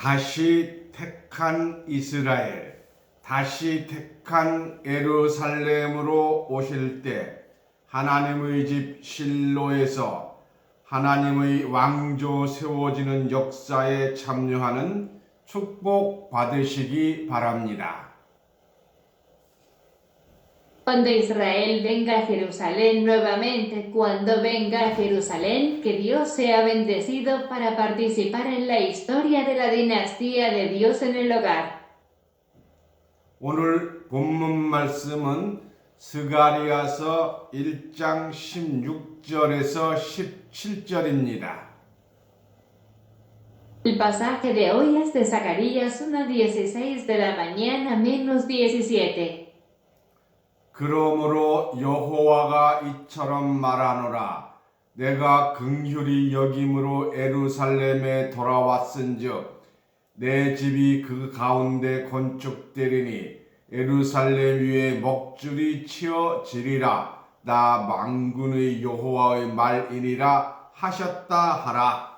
다시 택한 이스라엘, 다시 택한 예루살렘으로 오실 때 하나님의 집 실로에서 하나님의 왕조 세워지는 역사에 참여하는 축복 받으시기 바랍니다. Cuando Israel venga a Jerusalén nuevamente, cuando venga a Jerusalén, que Dios sea bendecido para participar en la historia de la dinastía de Dios en el hogar. 오늘 본문 말씀은 스가리야서 1장 16절에서 17절입니다. El pasaje de hoy es de Zacarías 1:16 de la mañana menos 17. 그러므로 여호와가 이처럼 말하노라. 내가 긍휼히 여김으로 예루살렘에 돌아왔은즉 내 집이 그 가운데 건축되리니 예루살렘 위에 먹줄이 치어지리라. 나 만군의 여호와의 말이니라 하셨다 하라.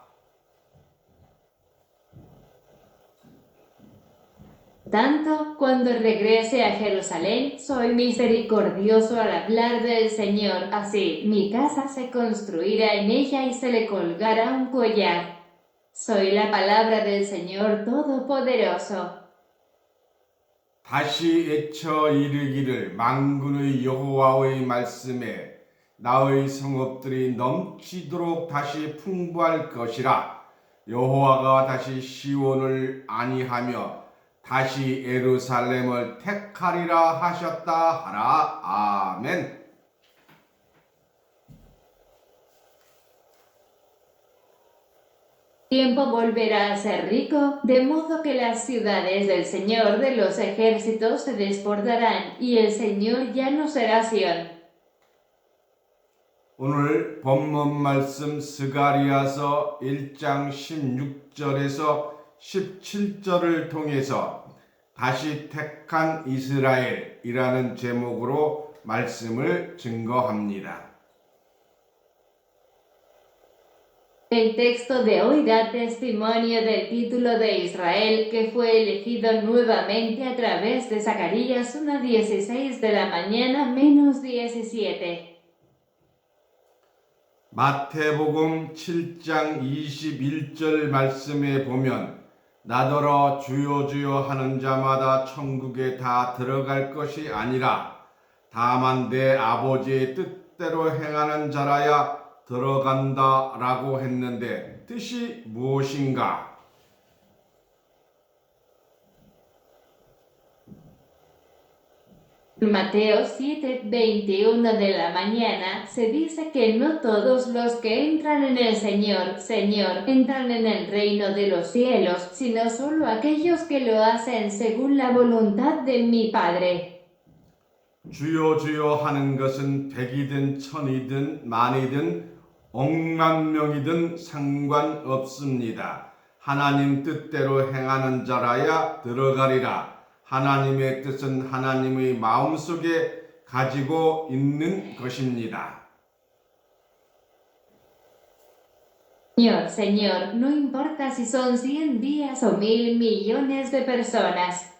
Tanto, cuando regrese a Jerusalén, soy misericordioso al hablar del Señor. Así, mi casa se construirá en ella y se le colgará un collar. Soy la palabra del Señor Todopoderoso. 다시 외쳐 이르기를 만군의 여호와의 말씀에 나의 성읍들이 넘치도록 다시 풍부할 것이라. 여호와가 다시 시온을 안위하며 다시 예루살렘을 택하리라 하셨다 하라. 아멘. Tiempo volverá a ser rico, de modo que las ciudades del Señor de los ejércitos se desbordarán, y el Señor ya no será Sión. 오늘 본문 말씀 스가리야서 1장 16절에서 17절을 통해서 다시 택한 이스라엘이라는 제목으로 말씀을 증거합니다. El texto de hoy da testimonio del título de Israel que fue elegido nuevamente a través de Zacarías 1:16 de la mañana menos 17. 마태복음 7장 21절 말씀에 보면 나더러 주여 주여 하는 자마다 천국에 다 들어갈 것이 아니라 다만 내 아버지의 뜻대로 행하는 자라야 들어간다라고 했는데 뜻이 무엇인가? Mateo 7:21 de la mañana se dice que no todos los que entran en el Señor, Señor, entran en el reino de los cielos, sino solo aquellos que lo hacen según la voluntad de mi Padre. 주여 주여 하는 것은 백이든 천이든 만이든 억만 명이든 상관없습니다. 하나님 뜻대로 행하는 자라야 들어가리라. 하나님의 뜻은 하나님의 마음속에 가지고 있는 것입니다. Señor, Señor, no importa si son 100 días o 1.000 millones de personas.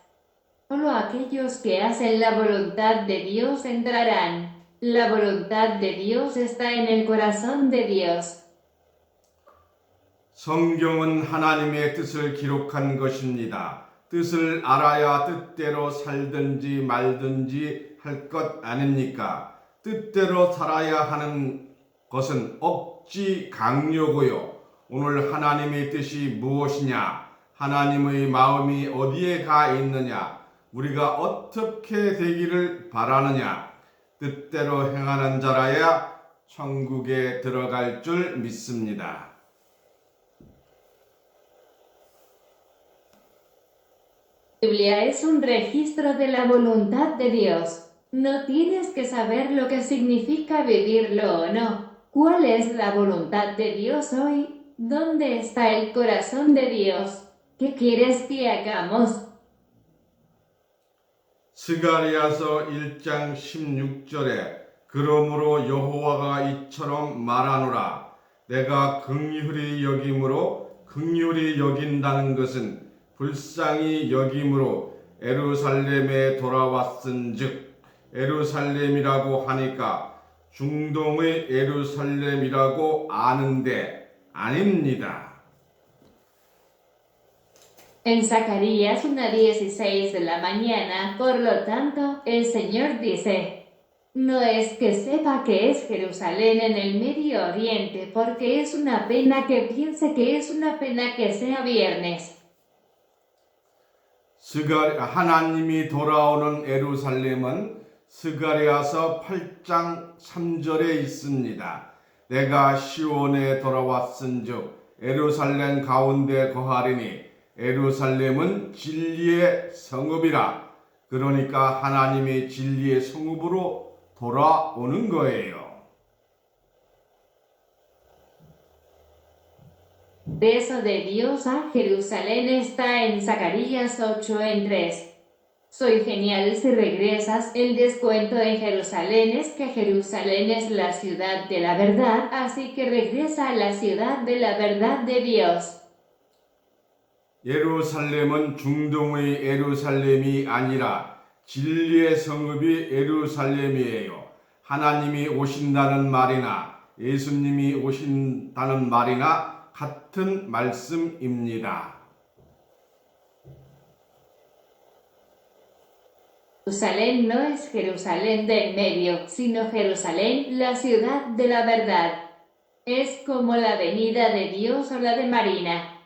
Solo aquellos que hacen la voluntad de Dios entrarán. La voluntad de Dios está en el corazón de Dios. 성경은 하나님의 뜻을 기록한 것입니다. 뜻을 알아야 뜻대로 살든지 말든지 할 것 아닙니까? 뜻대로 살아야 하는 것은 억지 강요고요. 오늘 하나님의 뜻이 무엇이냐? 하나님의 마음이 어디에 가 있느냐? 우리가 어떻게 되기를 바라느냐? 뜻대로 행하는 자라야 천국에 들어갈 줄 믿습니다. La Biblia es un registro de la voluntad de Dios. No tienes que saber lo que significa vivirlo o no. ¿Cuál es la voluntad de Dios hoy? ¿Dónde está el corazón de Dios? ¿Qué quieres que hagamos? 스가리야서 1장 16절에 그러므로 여호와가 이처럼 말하노라. 내가 긍휼히 여김으로 긍휼히 여긴다는 것은 불쌍히 여김으로 에루살렘에 돌아왔은즉 에루살렘이라고 ha니까 중동의 에루살렘이라고 아는데 아닙니다. En Zacarías 1:16 de la mañana, por lo tanto, el Señor dice, no es que sepa que es Jerusalén en el Medio Oriente, porque es una pena que piense que es una pena que sea viernes. 하나님이 돌아오는 에루살렘은 스가랴서 8장 3절에 있습니다. 내가 시온에 돌아왔은즉 에루살렘 가운데 거하리니 에루살렘은 진리의 성읍이라. 그러니까 하나님이 진리의 성읍으로 돌아오는 거예요. Regreso de Dios a Jerusalén está en Zacarías 8:3. Soy genial si regresas, el descuento en Jerusalén es que Jerusalén es la ciudad de la verdad, así que regresa a la ciudad de la verdad de Dios. 예루살렘은 중동의 예루살렘이 아니라 진리의 성읍이 예루살렘이에요. 하나님이 오신다는 말이나 예수님이 오신다는 말이나 같은 말씀입니다. Jerusalén no es Jerusalén del medio, sino Jerusalén, la ciudad de la verdad. Es como la venida de Dios o la de Marina.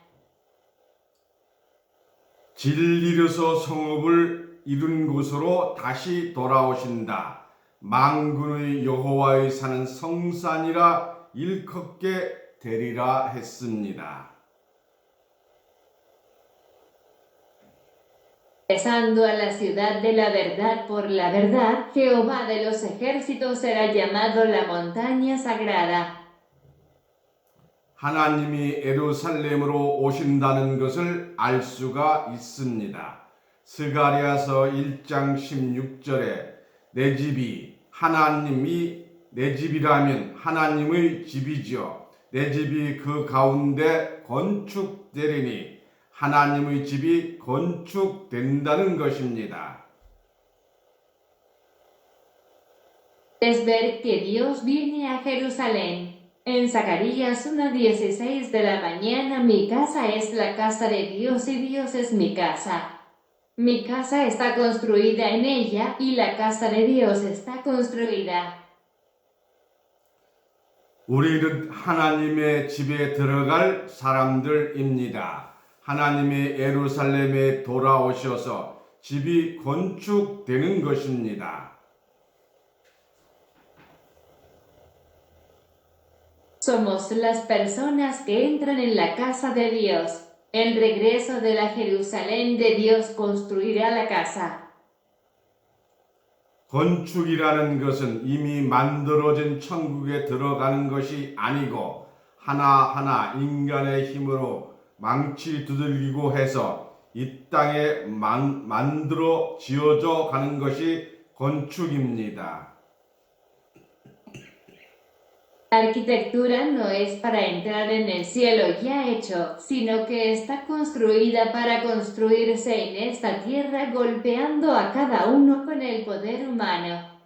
진리로서 성읍을 이룬 곳으로 다시 돌아오신다. 만군의 여호와의 산은 성산이라 일컫게 되리라 했습니다. Regresando a la ciudad de la verdad por la verdad, Jehová de los ejércitos será llamado la montaña sagrada. 하나님이 예루살렘으로 오신다는 것을 알 수가 있습니다. 스가랴서 1장 16절에 내 집이 하나님이 내 집이라면 하나님의 집이죠. 내 집이 그 가운데 건축되리니 하나님의 집이 건축된다는 것입니다. Es ver que Dios viene a Jerusalén. En Zacarías 1:16 de la mañana, mi casa es la casa de Dios y Dios es mi casa. Mi casa está construida en ella y la casa de Dios está construida. 우리는 하나님의 집에 들어갈 사람들입니다. 하나님의 예루살렘에 돌아오셔서 집이 건축되는 것입니다. Somos las personas que entran en la casa de Dios. El regreso de la Jerusalén de Dios construirá la casa. 건축이라는 것은 이미 만들어진 천국에 들어가는 것이 아니고 하나하나 인간의 힘으로 망치 두들기고 해서 이 땅에 만들어 지어져 가는 것이 건축입니다. La arquitectura no es para entrar en el cielo ya hecho, sino que está construida para construirse en esta tierra golpeando a cada uno con el poder humano.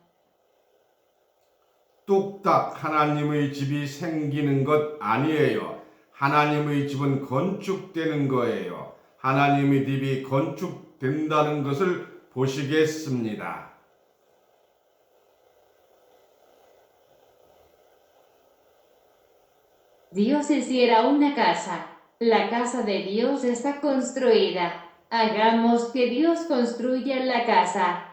뚝딱 하나님의 집이 생기는 것 아니에요. 하나님의 집은 건축되는 거예요. 하나님의 집이 건축된다는 것을 보시겠습니다. Dios hiciera una casa. La casa de Dios está construida. Hagamos que Dios construya la casa.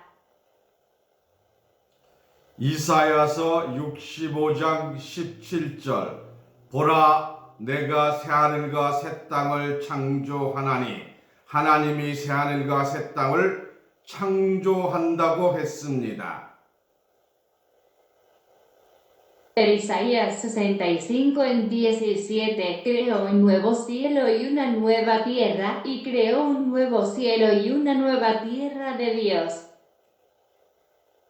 이사야서 65장 17절 보라 내가 새하늘과 새 땅을 창조하나니 하나님이 새하늘과 새 땅을 창조한다고 했습니다. Isaías 65:17 creó un nuevo cielo y una nueva tierra, y creó un nuevo cielo y una nueva tierra de Dios.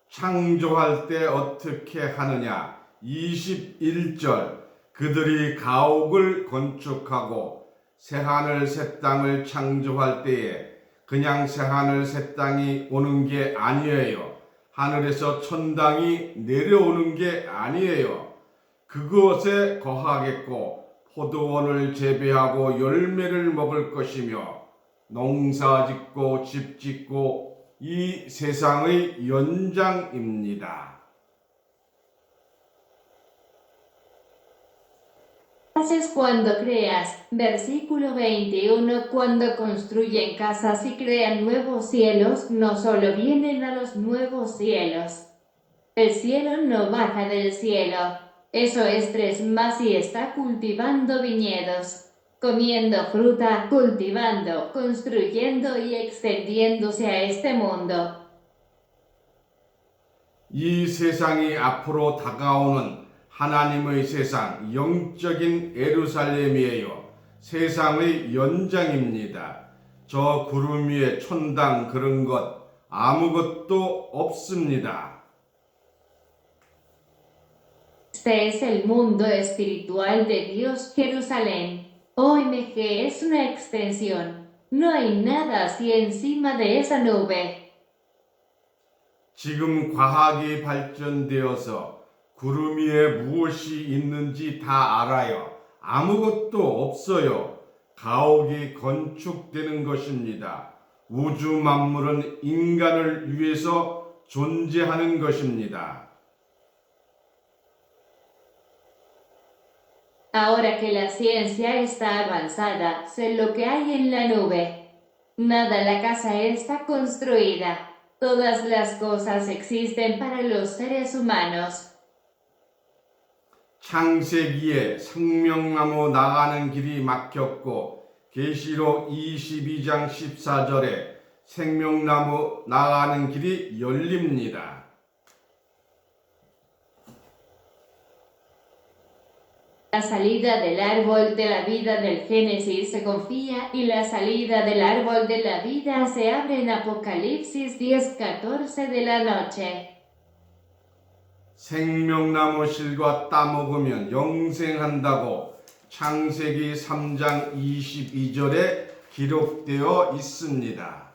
창조할 때 어떻게 하느냐? 21절 그들이 가옥을 건축하고 새하늘 새 땅을 창조할 때에 그냥 새하늘 새 땅이 오는 게 아니에요. 하늘에서 천당이 내려오는 게 아니에요. 그것에 거하겠고 포도원을 재배하고 열매를 먹을 것이며 농사 짓고 집 짓고 이 세상의 연장입니다. Haces cuando creas. Versículo 21. Cuando construyen casas y crean nuevos cielos, no solo vienen a los nuevos cielos. El cielo no baja del cielo. Eso es 3 más y está cultivando viñedos, comiendo fruta, cultivando, construyendo y extendiéndose a este mundo. 이 세상이 앞으로 다가오는 하나님의 세상, 영적인 예루살렘이에요. 세상의 연장입니다. 저 구름 위에 천당 그런 것 아무것도 없습니다. Este es el mundo espiritual de Dios, Jerusalén. OMG es una extensión. No hay nada así encima de esa nube. 지금 과학이 발전되어서 구름 위에 무엇이 있는지 다 알아요. 아무것도 없어요. 가옥이 건축되는 것입니다. 우주 만물은 인간을 위해서 존재하는 것입니다. Ahora que la ciencia está avanzada, sé lo que hay en la nube. Nada, la casa está construida. Todas las cosas existen para los seres humanos. 창세기에 생명나무 나가는 길이 막혔고 계시록 22장 14절에 생명나무 나가는 길이 열립니다. La salida del árbol de la vida del Génesis se confía y la salida del árbol de la vida se abre en Apocalipsis 10:14 de la noche. 생명나무 실과 따먹으면 영생한다고 창세기 3장 22절에 기록되어 있습니다.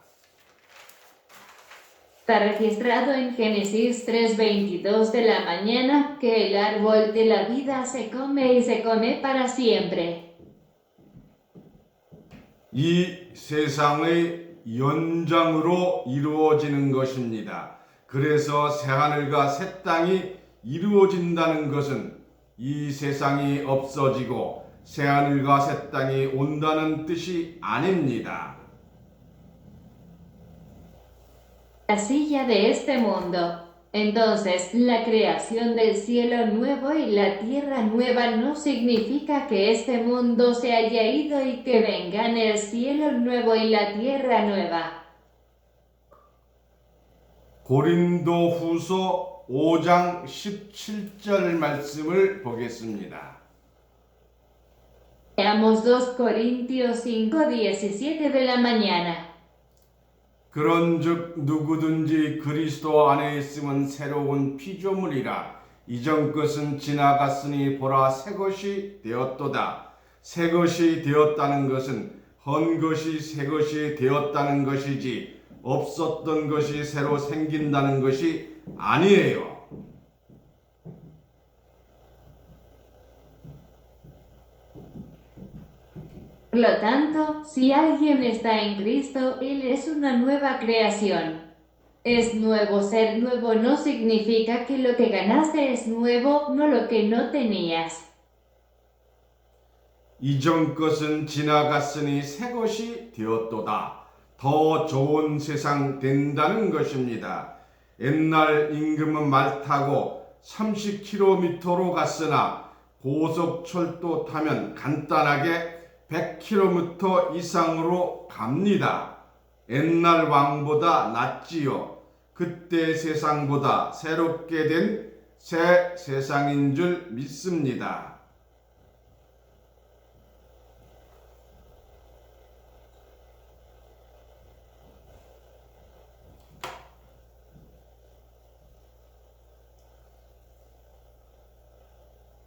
Está registrado en Génesis 3:22 de la mañana que el árbol de la vida se come y se come para siempre. 이 세상의 연장으로 이루어지는 것입니다. 그래서 새하늘과 새 땅이 이루어진다는 것은 이 세상이 없어지고 새하늘과 새 땅이 온다는 뜻이 아닙니다. La silla de este mundo. Entonces, la creación del cielo nuevo y la tierra nueva no significa que este mundo se haya ido y que vengan el cielo nuevo y la tierra nueva. 고린도후서 5장 17절 말씀을 보겠습니다. Veamos 2 Corintios 5:17 de la mañana. 그런즉 누구든지 그리스도 안에 있으면 새로운 피조물이라 이전 것은 지나갔으니 보라 새 것이 되었도다. 새 것이 되었다는 것은 헌 것이 새 것이 되었다는 것이지 없었던 것이 새로 생긴다는 것이 아니에요. Por lo tanto, si alguien está en Cristo, Él es una nueva creación. Es nuevo, ser nuevo no significa que lo que ganaste es nuevo, no lo que no tenías. 이전 것은 지나갔으니 새 것이 되었도다. 더 좋은 세상 된다는 것입니다. 옛날 임금은 말 타고 30km로 갔으나 고속철도 타면 간단하게 100km 이상으로 갑니다. 옛날 왕보다 낫지요. 그때 세상보다 새롭게 된 새 세상인 줄 믿습니다.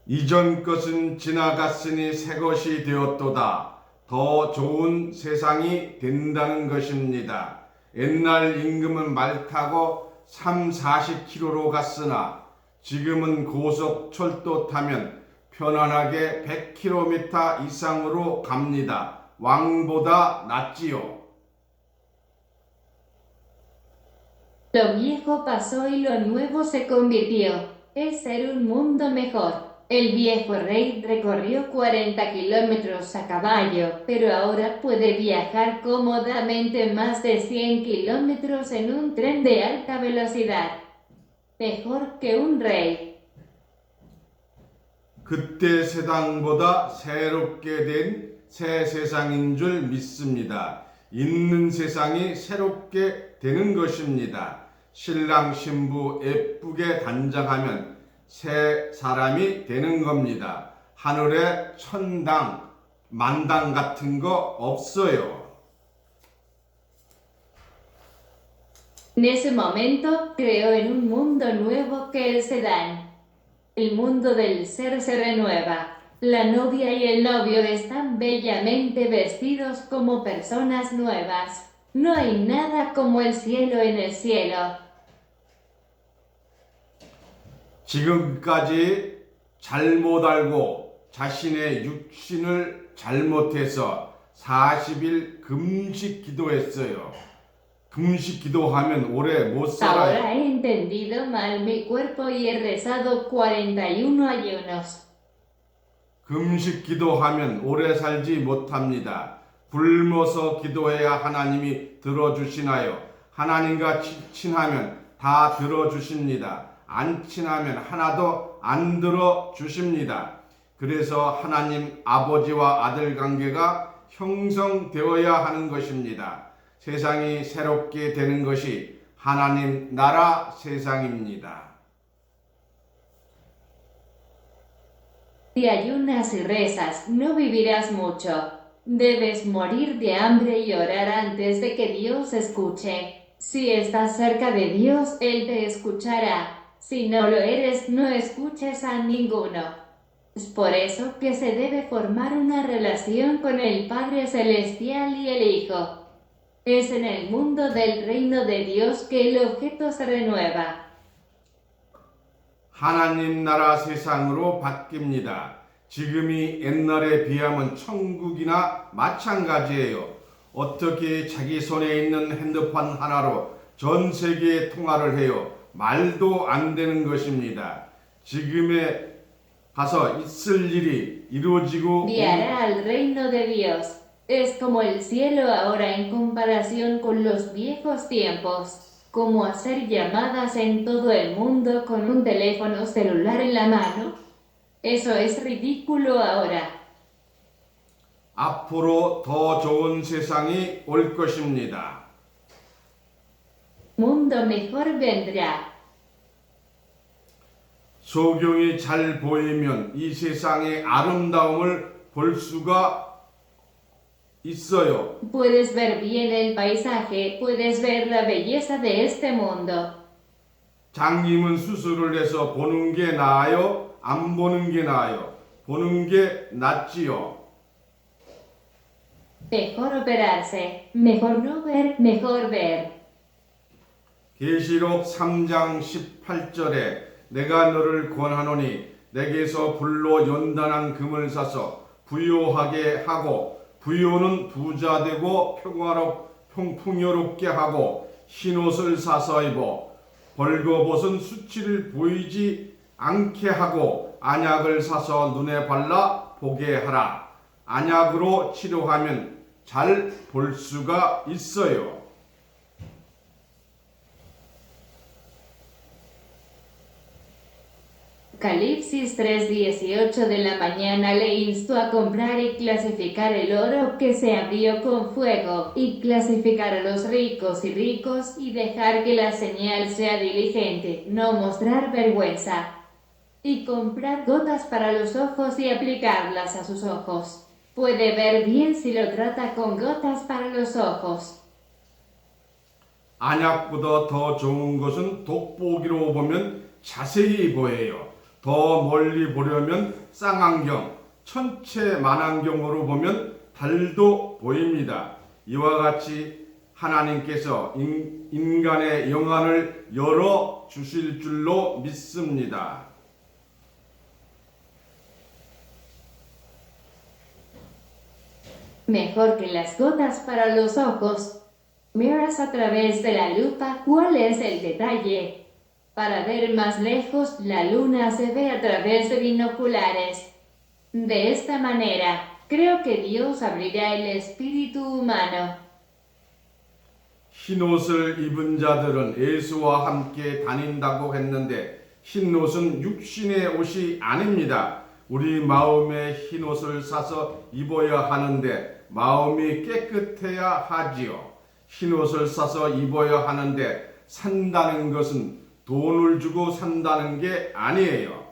이전 것은 지나갔으니 새 것이 되었도다. 더 좋은 세상이 된다는 것입니다. 옛날 임금은 말 타고 3, 40km로 갔으나 지금은 고속철도 타면 편안하게 100km 이상으로 갑니다. 왕보다 낫지요. Lo viejo pasó y lo nuevo se convirtió. Es ser un mundo mejor. El viejo rey recorrió 40 kilómetros a caballo, pero ahora puede viajar cómodamente más de 100 kilómetros en un tren de alta velocidad. Mejor que un rey. 그때 세상보다 새롭게 된 새 세상인 줄 믿습니다. 있는 세상이 새롭게 되는 것입니다. 신랑 신부 예쁘게 단장하면 새 사람이 되는 겁니다. 하늘에 천당, 만당 같은 거 없어요. En ese momento, creó en un mundo nuevo que se dan. El mundo del ser se renueva. La novia y el novio están bellamente vestidos como personas nuevas. No hay nada como el cielo en el cielo. 지금까지 잘못 알고 자신의 육신을 잘못해서 40일 금식 기도했어요. 금식 기도하면 오래 못 살아요. Ahora he entendido mal mi cuerpo y he rezado 41 ayunos. 금식 기도하면 오래 살지 못합니다. 굶어서 기도해야 하나님이 들어주시나요? 하나님과 친하면 다 들어주십니다. 안 친하면 하나도 안 들어주십니다. 그래서 하나님 아버지와 아들 관계가 형성되어야 하는 것입니다. 세상이 새롭게 되는 것이 하나님 나라 세상입니다. Si ayunas y rezas, no vivirás mucho. Debes morir de hambre y orar antes de que Dios escuche. Si estás cerca de Dios, Él te escuchará. Si no lo eres, no escuches a ninguno. Es por eso que se debe formar una relación con el Padre Celestial y el Hijo. Es en el mundo del reino de Dios que el objeto se renueva. 하나님 나라 세상으로 바뀝니다. 지금이 옛날에 비하면 천국이나 마찬가지예요. 어떻게 자기 손에 있는 핸드폰 하나로 전 세계에 통화를 해요? 말도 안 되는 것입니다. 지금에 가서 있을 일이 이루어지고 Guiará al reino de Dios. Es como el cielo ahora en comparación con los viejos tiempos. Como hacer llamadas en todo el mundo con un teléfono celular en la mano. Eso es ridículo ahora. 앞으로 더 좋은 세상이 올 것입니다. Mundo mejor vendrá. 소경이 잘 보이면 이 세상의 아름다움을 볼 수가 있어요. Puedes ver bien el paisaje, puedes ver la belleza de este mundo. 장님은 수술을 해서 보는 게 나아요? 안 보는 게 나아요? 보는 게 낫지요. Mejor operarse, mejor no ver, mejor ver. 계시록 3장 18절에 내가 너를 권하노니 내게서 불로 연단한 금을 사서 부요하게 하고 부요는 부자 되고 풍요롭게 하고 흰옷을 사서 입어 벌거벗은 수치를 보이지 않게 하고 안약을 사서 눈에 발라 보게 하라. 안약으로 치료하면 잘 볼 수가 있어요. Apocalipsis 3:18 de la mañana le instó a comprar y clasificar el oro que se abrió con fuego, y clasificar a los ricos y dejar que la señal sea diligente, no mostrar vergüenza. Y comprar gotas para los ojos y aplicarlas a sus ojos. Puede ver bien si lo trata con gotas para los ojos. 안약보다 더 좋은 것은 돋보기로 보면 자세히 보여요. 더 멀리 보려면 쌍안경, 천체 만안경으로 보면 달도 보입니다. 이와 같이 하나님께서 인간의 영안을 열어 주실 줄로 믿습니다. Mejor que las gotas para los ojos. Miras a través de la lupa cuál es el detalle. Para ver más lejos, la luna se ve a través de binoculares. De esta manera, creo que Dios abrirá el espíritu humano. 흰옷을 입은 자들은 예수와 함께 다닌다고 했는데 흰옷은 육신의 옷이 아닙니다. 우리 마음에 흰옷을 사서 입어야 하는데 마음이 깨끗해야 하지요. 흰옷을 사서 입어야 하는데 산다는 것은 돈을 주고 산다는 게 아니에요.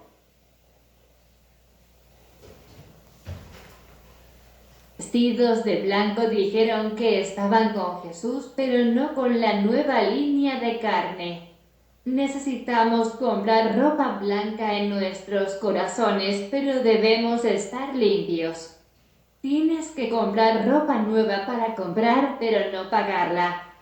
Vestidos de blanco dijeron que estaban con Jesús, pero no con la nueva línea de carne. Necesitamos comprar ropa blanca en nuestros corazones, pero debemos estar limpios. Tienes que comprar ropa nueva para comprar, pero no pagarla.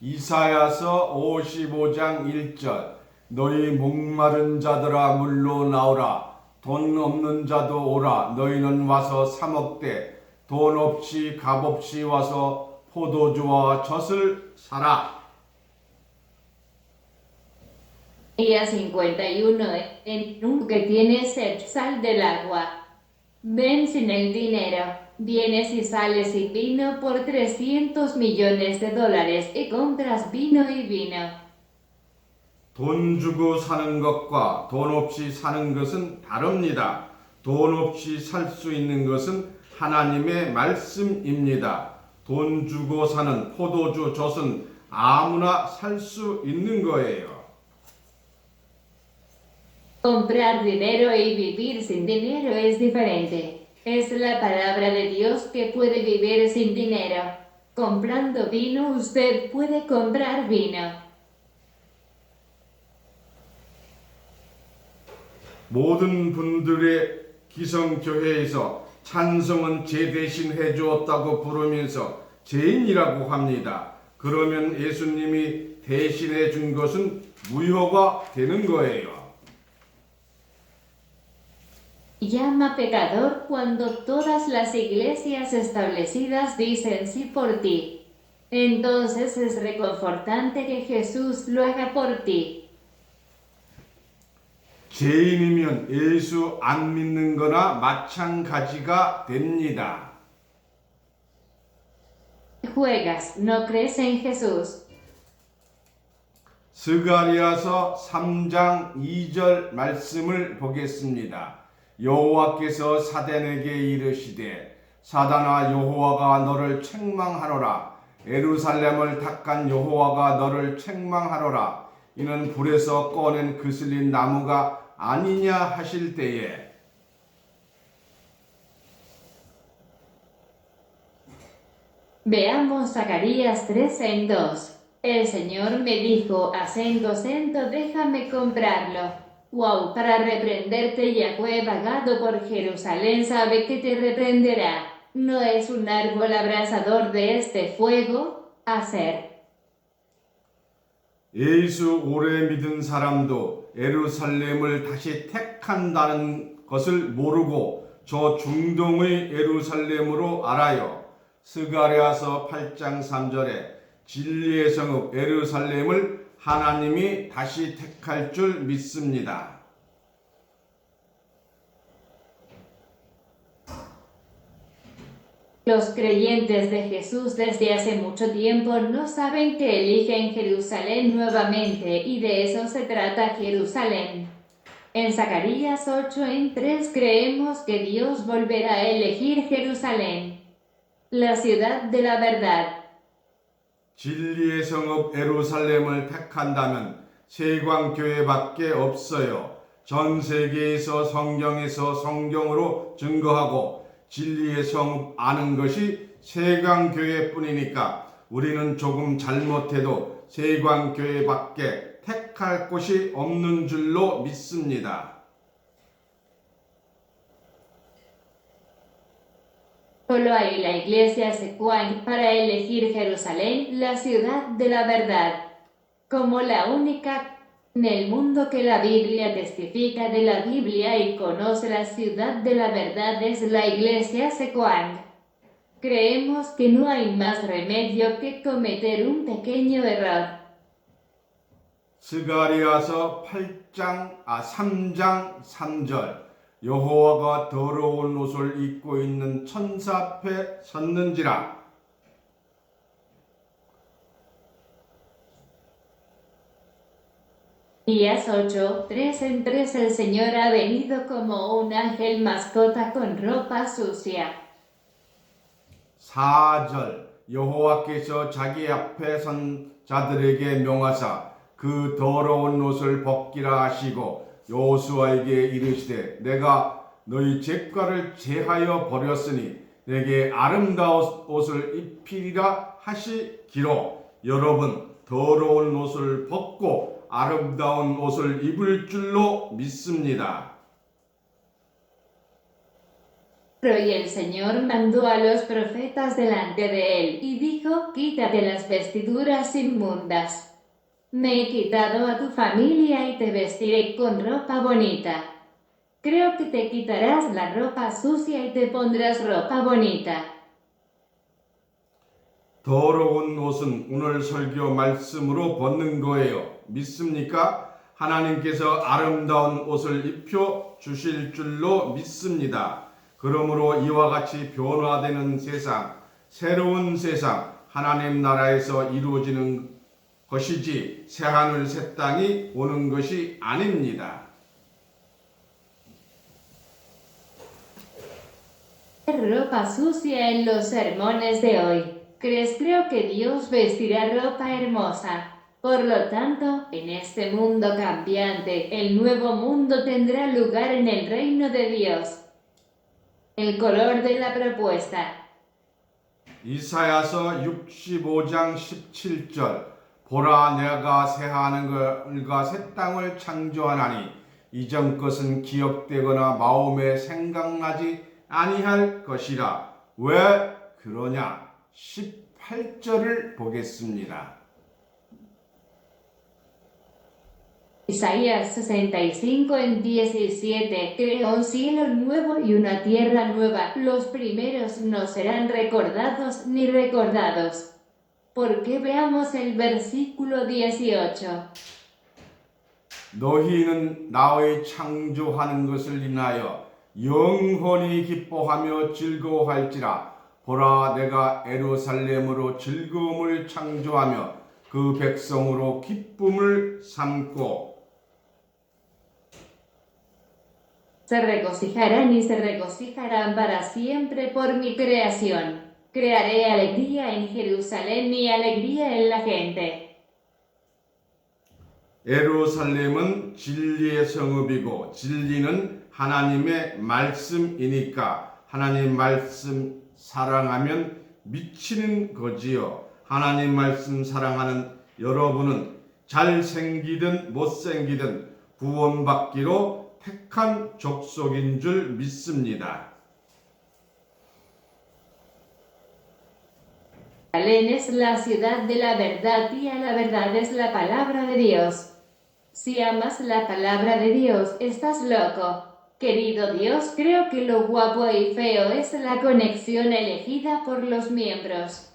이사야서 55장 1절 너희 목마른 자들아 물로 나오라 돈 없는 자도 오라 너희는 와서 사 먹되 돈 없이 값 없이 와서 포도주와 젖을 사라. Día 51. En un que tiene sed, sal del agua. Ven sin el dinero. Vienes y sales sin vino por $300 millones y compras vino y vino. 돈 주고 사는 것과 돈 없이 사는 것은 다릅니다. 돈 없이 살 수 있는 것은 하나님의 말씀입니다. 돈 주고 사는 포도주 젖은 아무나 살 수 있는 거예요. Comprar dinero y vivir sin dinero es diferente. Es la palabra de Dios que puede vivir sin dinero. Comprando vino usted puede comprar vino. 모든 분들의 기성교회에서 찬송은 제 대신 해주었다고 부르면서 죄인이라고 합니다. 그러면 예수님이 대신해 준 것은 무효가 되는 거예요. Llama pecador cuando todas las iglesias establecidas dicen sí por ti. Entonces es reconfortante que Jesús lo haga por ti. 죄인이면 예수 안 믿는 거나 마찬가지가 됩니다. Juegas, no crees en Jesús. 스가랴서 3장 2절 말씀을 보겠습니다. 여호와께서 사단에게 이르시되 사단아 여호와가 너를 책망하노라. 예루살렘을 닦은 여호와가 너를 책망하노라. 이는 불에서 꺼낸 그슬린 나무가 아니냐 하실 때에 Veamos Zacarías 3:2. El Señor me dijo, acento, acento, déjame comprarlo. Wow, para reprenderte Yahweh vagado por Jerusalén sabe que te reprenderá. ¿No es un árbol abrasador de este fuego? Hacer. 예수 오래 믿은 사람도 예루살렘을 다시 택한다는 것을 모르고 저 중동의 예루살렘으로 알아요. 스가랴서 8장 3절에 진리의 성읍 예루살렘을 하나님이 다시 택할 줄 믿습니다. Los creyentes de Jesús desde hace mucho tiempo no saben que eligen Jerusalén nuevamente y de eso se trata Jerusalén. En Zacarías 8:3 creemos que Dios volverá a elegir Jerusalén, la ciudad de la verdad. 진리의 성읍 예루살렘을 택한다면 세광교회밖에 없어요. 전 세계에서 성경에서 성경으로 증거하고 진리의 성읍 아는 것이 세광교회뿐이니까 우리는 조금 잘못해도 세광교회밖에 택할 곳이 없는 줄로 믿습니다. Solo hay la iglesia Secuang para elegir Jerusalén, la ciudad de la verdad, como la única en el mundo que la Biblia testifica de la Biblia y conoce la ciudad de la verdad es la iglesia Secuang. Creemos que no hay más remedio que cometer un pequeño error. 스가리아서 3장 3절 여호와가 더러운 옷을 입고 있는 천사 앞에 섰는지라. Días 8, 3 en 3 el Señor ha venido como un ángel mascota con ropa sucia. 4절 여호와께서 자기 앞에 선 자들에게 명하사 그 더러운 옷을 벗기라 하시고 여호수아에게 이르시되 내가 너희 죄과를 제하여 버렸으니 내게 아름다운 옷을 입히리라 하시기로. 여러분 더러운 옷을 벗고 아름다운 옷을 입을 줄로 믿습니다. Y el Señor mandó a los profetas delante de él, y dijo, quítate las vestiduras inmundas. Me he quitado a tu familia y te vestiré con ropa bonita. Creo que te quitarás la ropa sucia y te pondrás ropa bonita. 더러운 옷은 오늘 설교 말씀으로 벗는 거예요. 믿습니까? 하나님께서 아름다운 옷을 입혀 주실 줄로 믿습니다. 그러므로 이와 같이 변화되는 세상, 새로운 세상, 하나님 나라에서 이루어지는 것이지 새하늘 새 땅이 오는 것이 아닙니다. Ropa sucia en los sermones de hoy. Creo que Dios vestirá ropa hermosa. Por lo tanto, en este mundo cambiante, el nuevo mundo tendrá lugar en el reino de Dios. El color de la propuesta. 이사야서 65장 17절 보라 내가 새하는 것과 새 땅을 창조하나니 이전 것은 기억되거나 마음에 생각나지 아니할 것이라. 왜 그러냐? 18절을 보겠습니다. Isaías 65 en 17. Creó un cielo nuevo y una tierra nueva. Los primeros no serán recordados ni recordados. ¿Por qué veamos el versículo 18? 너희는 나의 창조하는 것을 인하여 영원히 기뻐하며 즐거워할지라. 보라 내가 예루살렘으로 즐거움을 창조하며 그 백성으로 기쁨을 삼고. Se regocijarán y se regocijarán para siempre por mi creación. Crearé alegría en Jerusalén y alegría en la gente. 예루살렘은 진리의 성읍이고 진리는 하나님의 말씀이니까 하나님 말씀 사랑하면 미치는 거지요. 하나님 말씀 사랑하는 여러분은 잘생기든 못생기든 구원받기로 택한 족속인 줄 믿습니다. Jerusalén es la ciudad de la verdad y a la verdad es la palabra de Dios. Si amas la palabra de Dios, estás loco. Querido Dios, creo que lo guapo y feo es la conexión elegida por los miembros.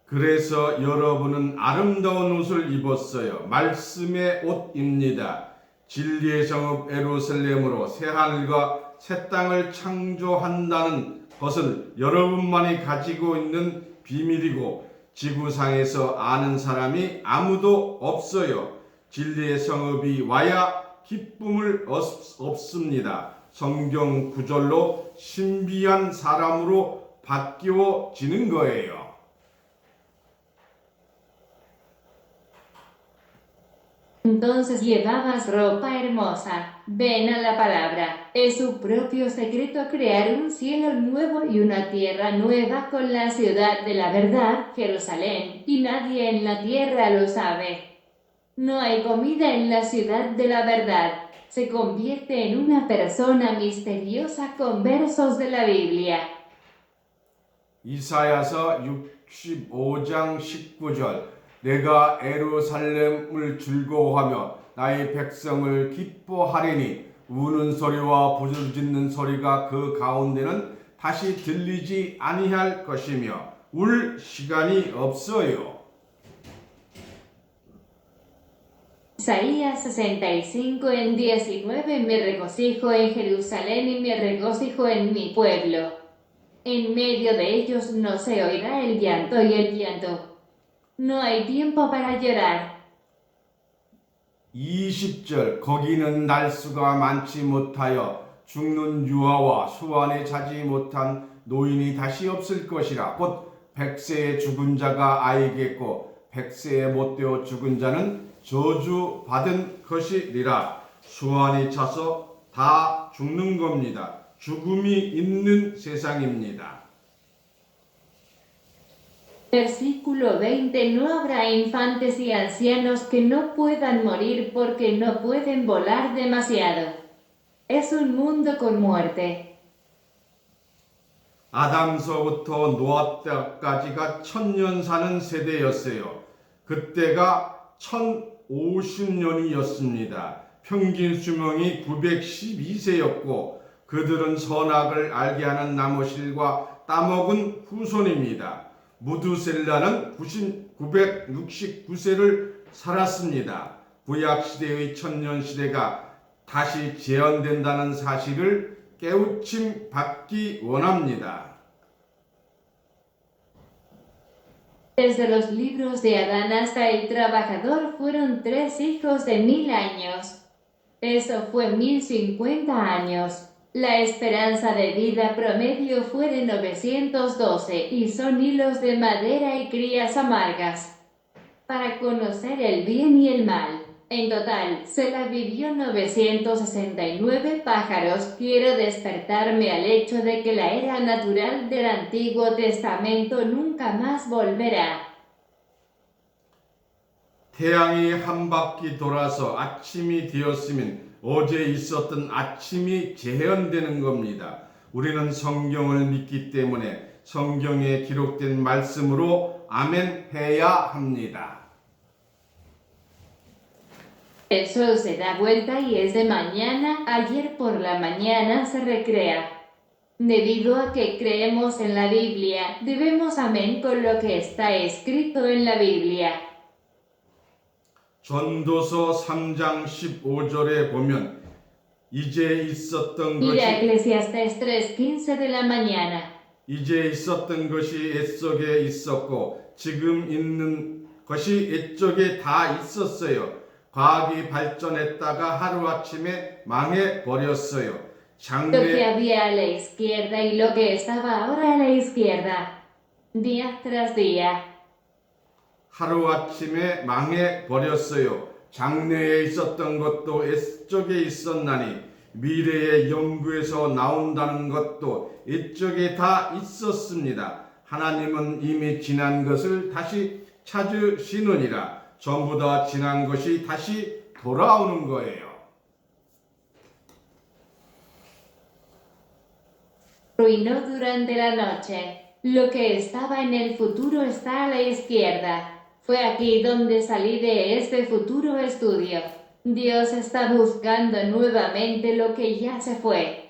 그래서 여러분은 아름다운 옷을 입었어요. 말씀의 옷입니다. 진리의 성읍 예루살렘으로 새하늘과 새 땅을 창조한다는 것은 여러분만이 가지고 있는 비밀이고 지구상에서 아는 사람이 아무도 없어요. 진리의 성읍이 와야 기쁨을 얻습니다. 성경 구절로 신비한 사람으로 바뀌어지는 거예요. Entonces llevabas ropa hermosa. Ven a la palabra. Es su propio secreto crear un cielo nuevo y una tierra nueva con la ciudad de la verdad, Jerusalén, y nadie en la tierra lo sabe. No hay comida en la ciudad de la verdad. Se convierte en una persona misteriosa con versos de la Biblia. 이사야서 65장 19절 내가 예루살렘을 즐거워하며 나의 백성을 기뻐하리니 우는 소리와 부르짖는 소리가 그 가운데는 다시 들리지 아니할 것이며 울 시간이 없어요. Isaías 65 en 19 Me regocijo en Jerusalén y me regocijo en mi pueblo. En medio de ellos no se oirá el llanto y el llanto. No hay tiempo para llorar. 20절 거기는 날수가 많지 못하여 죽는 유아와 수완에 자지 못한 노인이 다시 없을 것이라. 곧 100세에 죽은 자가 아이겠고 100세에 못되어 죽은 자는 저주받은 것이니라. 수완이 차서 다 죽는 겁니다. 죽음이 있는 세상입니다. Versículo 20 No habrá infantes y ancianos que no puedan morir porque no pueden volar demasiado. Es un mundo con muerte. 아담서부터 노아 때까지가 1000년 사는 세대였어요. 그때가 1050년이었습니다. 평균 수명이 912세였고 그들은 선악을 알게 하는 나무실과 따먹은 후손입니다. 무두셀라는 969세를 살았습니다. 구약시대의 천년시대가 다시 재현된다는 사실을 깨우침 받기 원합니다. Desde los libros de Adán hasta el trabajador fueron 3 hijos de 1000 años. Eso fue 1050 años. La esperanza de vida promedio fue de 912 y son hilos de madera y crías amargas. Para conocer el bien y el mal. En total, se la vivió 969 pájaros. Quiero despertarme al hecho de que la era natural del Antiguo Testamento nunca más volverá. 태양이 한 바퀴 돌아서 아침이 되었으면 어제 있었던 아침이 재현되는 겁니다. 우리는 성경을 믿기 때문에 성경에 기록된 말씀으로 아멘 해야 합니다. El sol se da vuelta y es de mañana, ayer por la mañana se recrea. Debido a que creemos en la Biblia, debemos amén con lo que está escrito en la Biblia. 전도서 3장 15절에 보면 이제 있었던 Mira 것이 Eclesiastés 3:15 de la mañana. 이제 있었던 것이 옛속에 있었고 지금 있는 것이 옛적에 다 있었어요. 과학이 발전했다가 하루아침에 망해 버렸어요. Lo que 장래 había a la izquierda y lo que estaba ahora a la izquierda. Día tras día. 하루아침에 망해 버렸어요. 장래에 있었던 것도 옛적에 있었나니 미래의 연구에서 나온다는 것도 옛적에 다 있었습니다. 하나님은 이미 지난 것을 다시 찾으시느니라. 전부 다 지난 것이 다시 돌아오는 거예요. Ruinó durante la noche. Lo que estaba en el futuro está a la izquierda. Fue aquí donde salí de este futuro estudio. Dios está buscando nuevamente lo que ya se fue.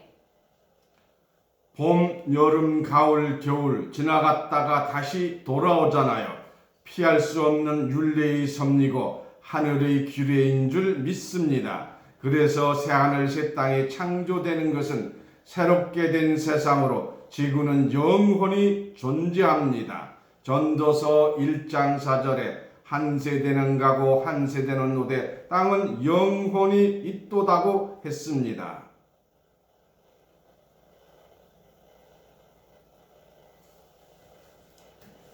봄, 여름, 가을, 겨울 지나갔다가 다시 돌아오잖아요. 피할 수 없는 율례의 섭리고 하늘의 규례인 줄 믿습니다. 그래서 새하늘 새 땅이 창조되는 것은 새롭게 된 세상으로 지구는 영원히 존재합니다. 전도서 1장 4절에 한 세대는 가고 한 세대는 오되 땅은 영원히 있도다고 했습니다.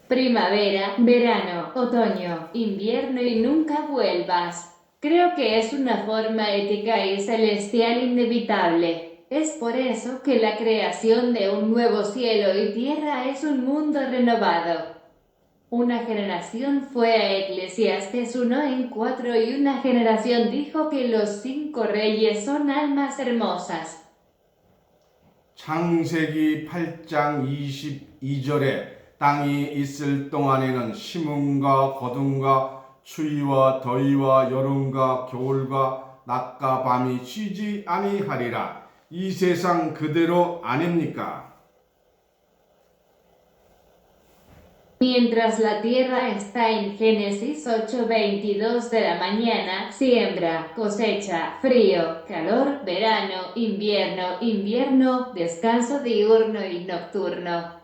Primavera, verano, otoño, invierno y nunca vuelvas. Creo que es una forma ética y celestial inevitable. Es por eso que la creación de un nuevo cielo y tierra es un mundo renovado. Una generación fue a Eclesiastés 1:4 y una generación dijo que los 5 reyes son almas hermosas. 창세기 8장 22절에 땅이 있을 동안에는 심음과 거둠과 추위와 더위와 여름과 겨울과 낮과 밤이 쉬지 아니하리라. 이 세상 그대로 아닙니까? Mientras la tierra está en Génesis 8:22 de la mañana, siembra, cosecha, frío, calor, verano, invierno, invierno, descanso diurno y nocturno.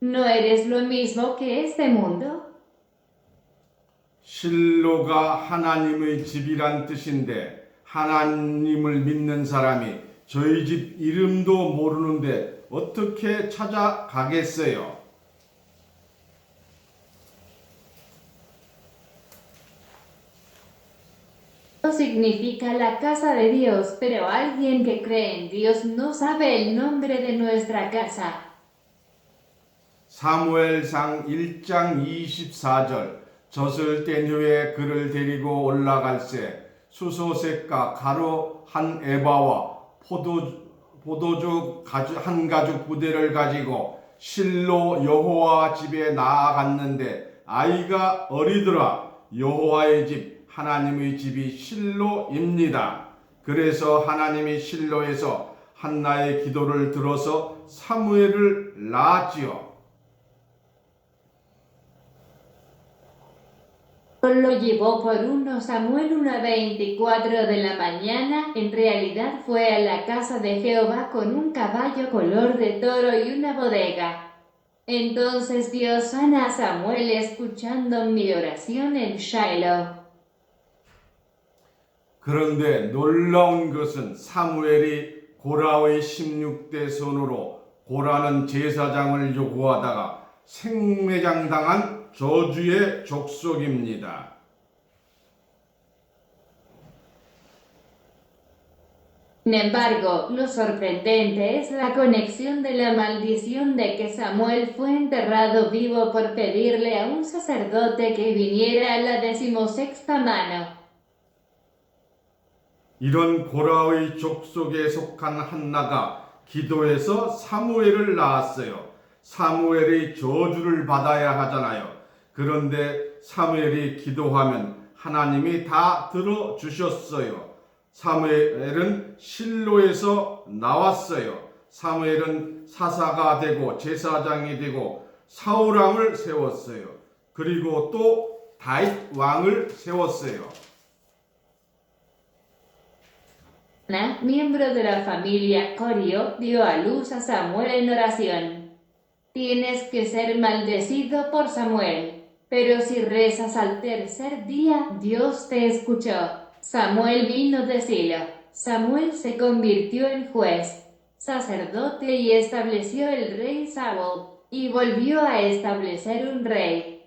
¿No eres lo mismo que este mundo? 실로가 하나님의 집이란 뜻인데 하나님을 믿는 사람이 저희 집 이름도 모르는데 어떻게 찾아가겠어요? Significa la casa de Dios, pero alguien que cree en Dios no sabe el nombre de nuestra casa. 사무엘상 1장 24절 젖을 뗀 후에 그를 데리고 올라갈새 수소색과 가루 한 에바와 포도주 한 가죽 부대를 가지고 실로 여호와 집에 나아갔는데 아이가 어리더라. 여호와의 집 하나님의 집이 실로입니다. 그래서 하나님이 실로에서 한나의 기도를 들어서 사무엘을 낳았지요. Lo llevó por 1 Samuel 1:24 de la mañana, en realidad fue a la casa de Jehová con un caballo color de toro y una bodega. Entonces Dios sana a Samuel escuchando mi oración en Shiloh. 그런데 놀라운 것은 사무엘이 고라의 16대 손으로 고라는 제사장을 요구하다가 생매장당한 저주의 족속입니다. Sin embargo, lo sorprendente es la conexión de la maldición de que Samuel fue enterrado vivo por pedirle a un sacerdote que viniera a la 16ª mano. 이런 고라의 족속에 속한 한나가 기도해서 사무엘을 낳았어요. 사무엘이 저주를 받아야 하잖아요. 그런데 사무엘이 기도하면 하나님이 다 들어주셨어요. 사무엘은 실로에서 나왔어요. 사무엘은 사사가 되고 제사장이 되고 사울왕을 세웠어요. 그리고 또 다윗 왕을 세웠어요. Ana, miembro de la familia Corio, dio a luz a Samuel en oración. Tienes que ser maldecido por Samuel, pero si rezas al tercer día, Dios te escuchó. Samuel vino de Silo. Samuel se convirtió en juez, sacerdote y estableció el rey Saúl, y volvió a establecer un rey.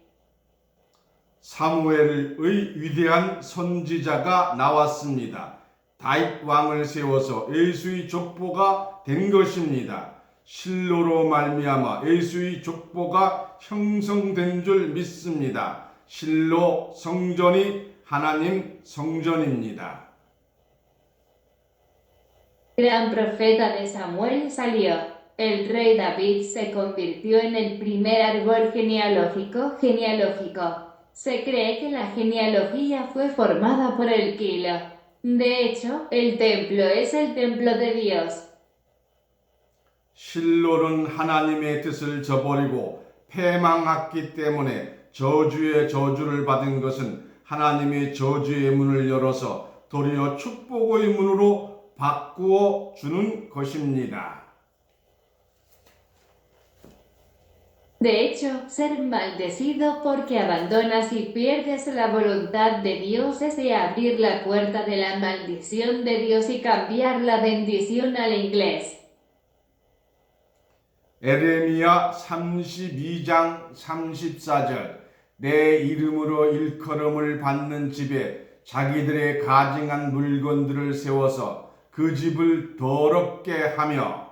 사무엘의 위대한 선지자가 나왔습니다. 다윗 왕을 세워서 예수의 족보가 된 것입니다. 실로로 말미암아 예수의 족보가 형성된 줄 믿습니다. 실로 성전이 하나님 성전입니다. Gran profeta de Samuel salió. El rey David se convirtió en el primer árbol genealógico. Se cree que la genealogía fue formada por el Kilo. De hecho, el templo es el templo de Dios. 실로는 하나님의 뜻을 저버리고 패망했기 때문에 저주의 저주를 받은 것은 하나님의 저주의 문을 열어서 도리어 축복의 문으로 바꾸어 주는 것입니다. De hecho, ser maldecido porque abandonas y pierdes la voluntad de Dios es de abrir la puerta de la maldición de Dios y cambiar la bendición al inglés. 에레미야 32장 34절 내 이름으로 일컬음을 받는 집에 자기들의 가증한 물건들을 세워서 그 집을 더럽게 하며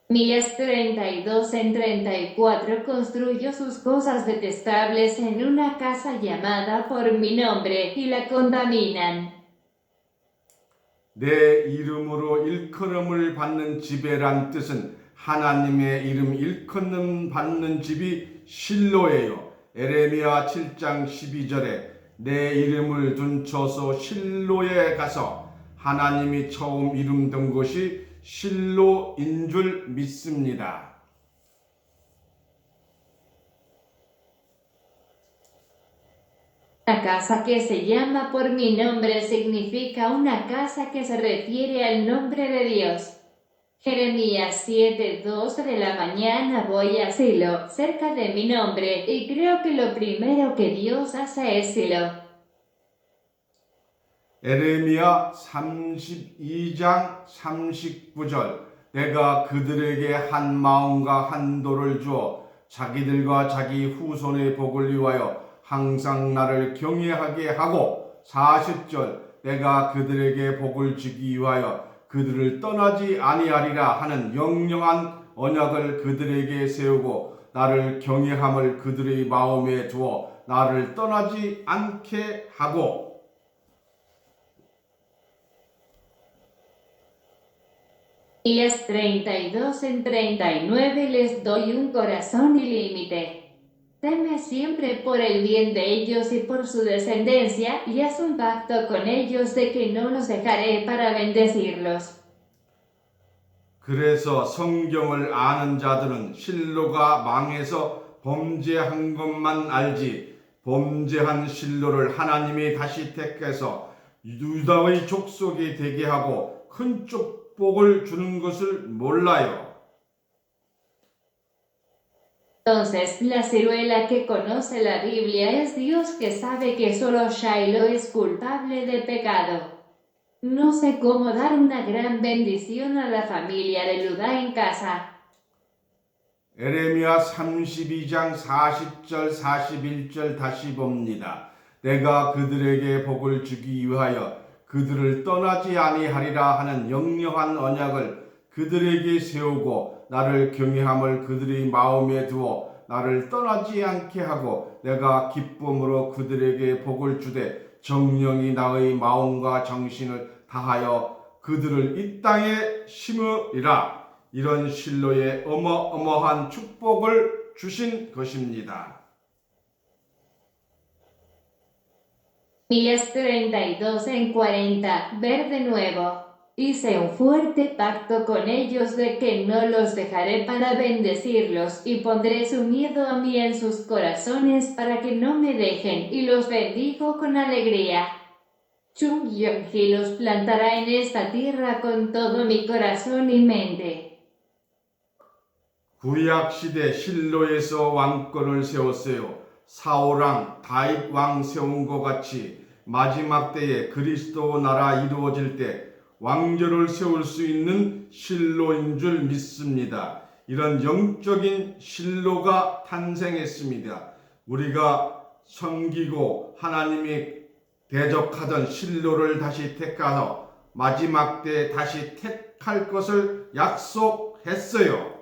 Mías 32 en 34 construyó sus cosas detestables en una casa llamada por mi nombre y la contaminan. 내 이름으로 일컬음을 받는 집에란 뜻은 하나님의 이름 일컬음 받는 집이 실로예요. 에레미야 7장 12절에 내 이름을 둔 처소 실로에 가서 하나님이 처음 이름 둔 곳이 실로인 줄 믿습니다. La casa que se llama por mi nombre significa una casa que se refiere al nombre de Dios. Jeremías 7:2 de la mañana voy a Silo, cerca de mi nombre, y creo que lo primero que Dios hace es Silo. 에레미야 32장 39절 내가 그들에게 한 마음과 한 도를 주어 자기들과 자기 후손의 복을 위하여 항상 나를 경외하게 하고 40절 내가 그들에게 복을 주기 위하여 그들을 떠나지 아니하리라 하는 영영한 언약을 그들에게 세우고 나를 경외함을 그들의 마음에 두어 나를 떠나지 않게 하고 Días 32 en 39 les doy un corazón ilímite. Teme siempre por el bien de ellos y por su descendencia, y haz un pacto con ellos de que no los dejaré para bendecirlos. 그래서 성경을 아는 자들은 실로가 망해서 범죄한 것만 알지 범죄한 실로를 하나님이 다시 택해서 유다의 족속이 되게 하고 큰 축복을 주는 것을 몰라요. Entonces, la ciruela que conoce la Biblia es Dios que sabe que solo Shiloh es culpable de pecado. No sé cómo dar una gran bendición a la familia de Judá en casa. 에레미야 32장 40절 41절 다시 봅니다. 내가 그들에게 복을 주기 위하여 그들을 떠나지 아니하리라 하는 영영한 언약을 그들에게 세우고 나를 경외함을 그들의 마음에 두어 나를 떠나지 않게 하고 내가 기쁨으로 그들에게 복을 주되 정령이 나의 마음과 정신을 다하여 그들을 이 땅에 심으리라. 이런 실로의 어마어마한 축복을 주신 것입니다. Días 32 en 40, ver de nuevo. Hice un fuerte pacto con ellos de que no los dejaré para bendecirlos, y pondré su miedo a mí en sus corazones para que no me dejen, y los bendigo con alegría. Chung Yong-hee los plantará en esta tierra con todo mi corazón y mente. 구약 시대 실로에서 왕권을 세웠어요. 사울왕, 다윗 왕 세운 것 같이 마지막 때에 그리스도 나라 이루어질 때 왕조를 세울 수 있는 실로인 줄 믿습니다. 이런 영적인 실로가 탄생했습니다. 우리가 섬기고 하나님이 대적하던 실로를 다시 택하여 마지막 때 다시 택할 것을 약속했어요.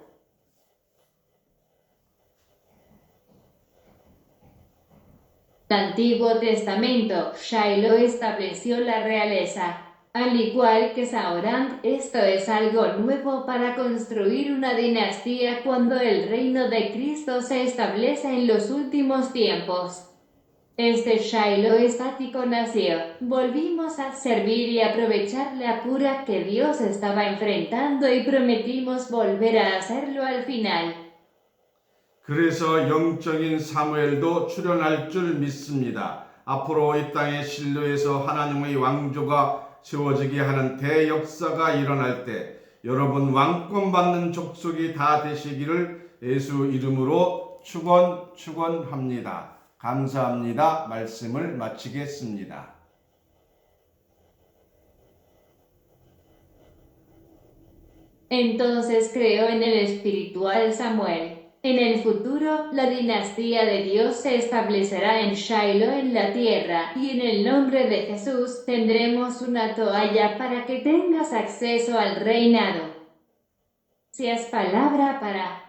El Antiguo Testamento, Shiloh estableció la realeza. Al igual que Saorán, esto es algo nuevo para construir una dinastía cuando el reino de Cristo se establece en los últimos tiempos. Este Shiloh estático nació. Volvimos a servir y aprovechar la cura que Dios estaba enfrentando y prometimos volver a hacerlo al final. 그래서 영적인 사무엘도 출현할 줄 믿습니다. 앞으로 이 땅의 실로에서 하나님의 왕조가 세워지게 하는 대역사가 일어날 때 여러분 왕권받는 족속이 다 되시기를 예수 이름으로 축원합니다. 감사합니다. 말씀을 마치겠습니다. Entonces creó en el espiritual Samuel. En el futuro, la dinastía de Dios se establecerá en Shiloh en la tierra, y en el nombre de Jesús tendremos una toalla para que tengas acceso al reinado. Si es palabra para